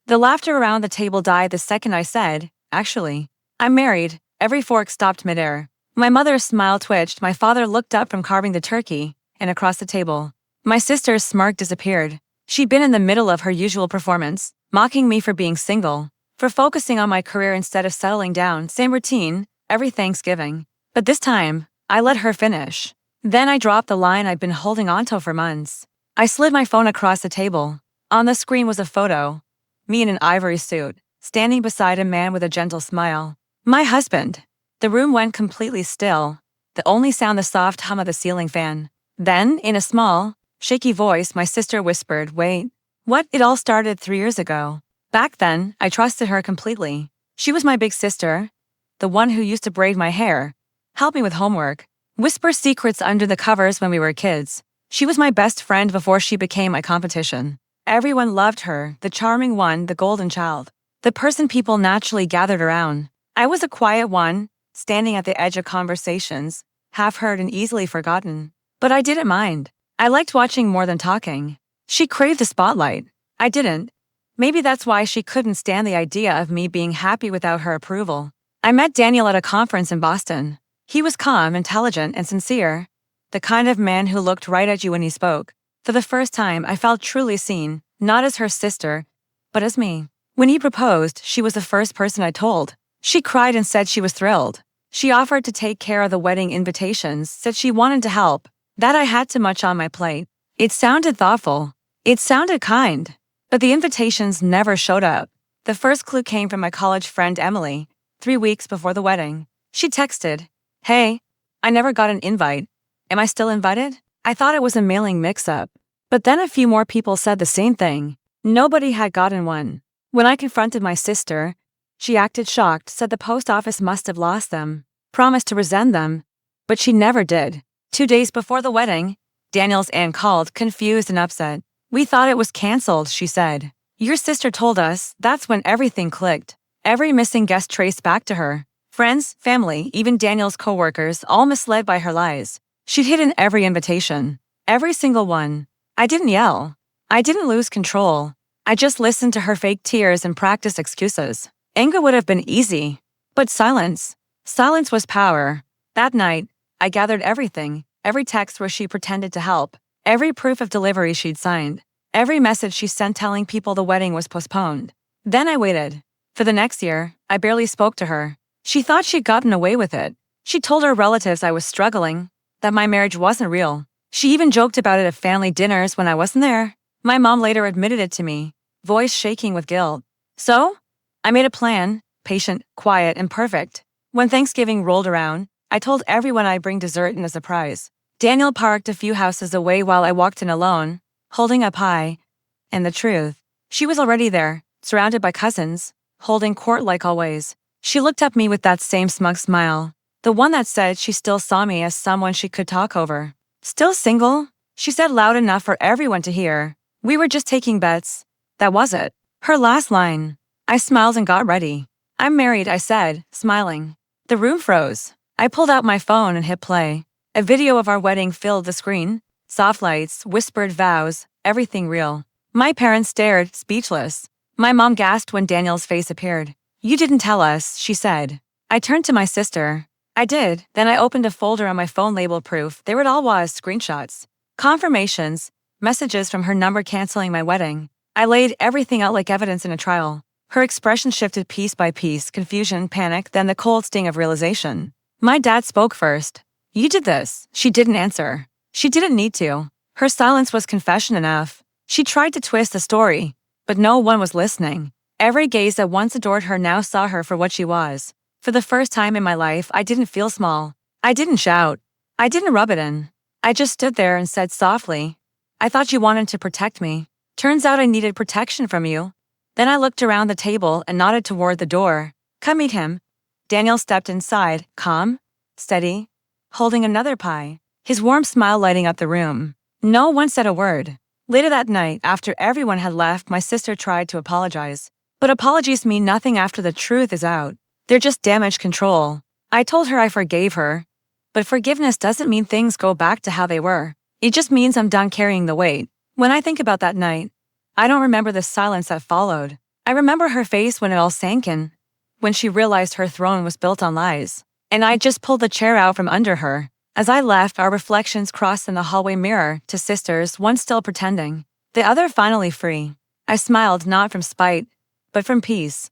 The laughter around the table died the second I said, "Actually, I'm married." Every fork stopped midair. My mother's smile twitched, my father looked up from carving the turkey, and across the table. My sister's smirk disappeared. She'd been in the middle of her usual performance, mocking me for being single, for focusing on my career instead of settling down. Same routine, every Thanksgiving. But this time, I let her finish. Then I dropped the line I'd been holding onto for months. I slid my phone across the table. On the screen was a photo. Me in an ivory suit, standing beside a man with a gentle smile. My husband. The room went completely still, the only sound the soft hum of the ceiling fan. Then, in a small, shaky voice, my sister whispered, "Wait. What?" It all started 3 years ago. Back then, I trusted her completely. She was my big sister, the one who used to braid my hair, help me with homework, whisper secrets under the covers when we were kids. She was my best friend before she became my competition. Everyone loved her, the charming one, the golden child, the person people naturally gathered around. I was a quiet one, standing at the edge of conversations, half heard and easily forgotten. But I didn't mind. I liked watching more than talking. She craved the spotlight. I didn't. Maybe that's why she couldn't stand the idea of me being happy without her approval. I met Daniel at a conference in Boston. He was calm, intelligent, and sincere, the kind of man who looked right at you when he spoke. For the first time, I felt truly seen, not as her sister, but as me. When he proposed, she was the first person I told. She cried and said she was thrilled. She offered to take care of the wedding invitations, said she wanted to help, that I had too much on my plate. It sounded thoughtful. It sounded kind. But the invitations never showed up. The first clue came from my college friend Emily, 3 weeks before the wedding. She texted, "Hey, I never got an invite. Am I still invited?" I thought it was a mailing mix-up. But then a few more people said the same thing. Nobody had gotten one. When I confronted my sister, she acted shocked, said the post office must have lost them, promised to resend them, but she never did. 2 days before the wedding, Daniel's aunt called, confused and upset. "We thought it was canceled," she said. "Your sister told us." That's when everything clicked. Every missing guest traced back to her. Friends, family, even Daniel's coworkers, all misled by her lies. She'd hidden every invitation. Every single one. I didn't yell. I didn't lose control. I just listened to her fake tears and practiced excuses. Anger would have been easy. But silence. Silence was power. That night, I gathered everything. Every text where she pretended to help. Every proof of delivery she'd signed. Every message she sent telling people the wedding was postponed. Then I waited. For the next year, I barely spoke to her. She thought she'd gotten away with it. She told her relatives I was struggling, that my marriage wasn't real. She even joked about it at family dinners when I wasn't there. My mom later admitted it to me, voice shaking with guilt. So, I made a plan, patient, quiet, and perfect. When Thanksgiving rolled around, I told everyone I'd bring dessert and a surprise. Daniel parked a few houses away while I walked in alone, holding a pie. And the truth, she was already there, surrounded by cousins, holding court like always. She looked at me with that same smug smile, the one that said she still saw me as someone she could talk over. "Still single?" she said loud enough for everyone to hear. "We were just taking bets." That was it. Her last line. I smiled and got ready. "I'm married," I said, smiling. The room froze. I pulled out my phone and hit play. A video of our wedding filled the screen. Soft lights, whispered vows, everything real. My parents stared, speechless. My mom gasped when Daniel's face appeared. "You didn't tell us," she said. I turned to my sister. "I did." Then I opened a folder on my phone labeled proof. There it all was, screenshots, confirmations, messages from her number canceling my wedding. I laid everything out like evidence in a trial. Her expression shifted piece by piece, confusion, panic, then the cold sting of realization. My dad spoke first. "You did this." She didn't answer. She didn't need to. Her silence was confession enough. She tried to twist the story, but no one was listening. Every gaze that once adored her now saw her for what she was. For the first time in my life, I didn't feel small. I didn't shout. I didn't rub it in. I just stood there and said softly, "I thought you wanted to protect me. Turns out I needed protection from you." Then I looked around the table and nodded toward the door. "Come meet him." Daniel stepped inside, calm, steady, holding another pie, his warm smile lighting up the room. No one said a word. Later that night, after everyone had left, my sister tried to apologize. But apologies mean nothing after the truth is out. They're just damage control. I told her I forgave her. But forgiveness doesn't mean things go back to how they were. It just means I'm done carrying the weight. When I think about that night, I don't remember the silence that followed. I remember her face when it all sank in, when she realized her throne was built on lies. And I just pulled the chair out from under her. As I left, our reflections crossed in the hallway mirror, two sisters, one still pretending, the other finally free. I smiled not from spite, but from peace.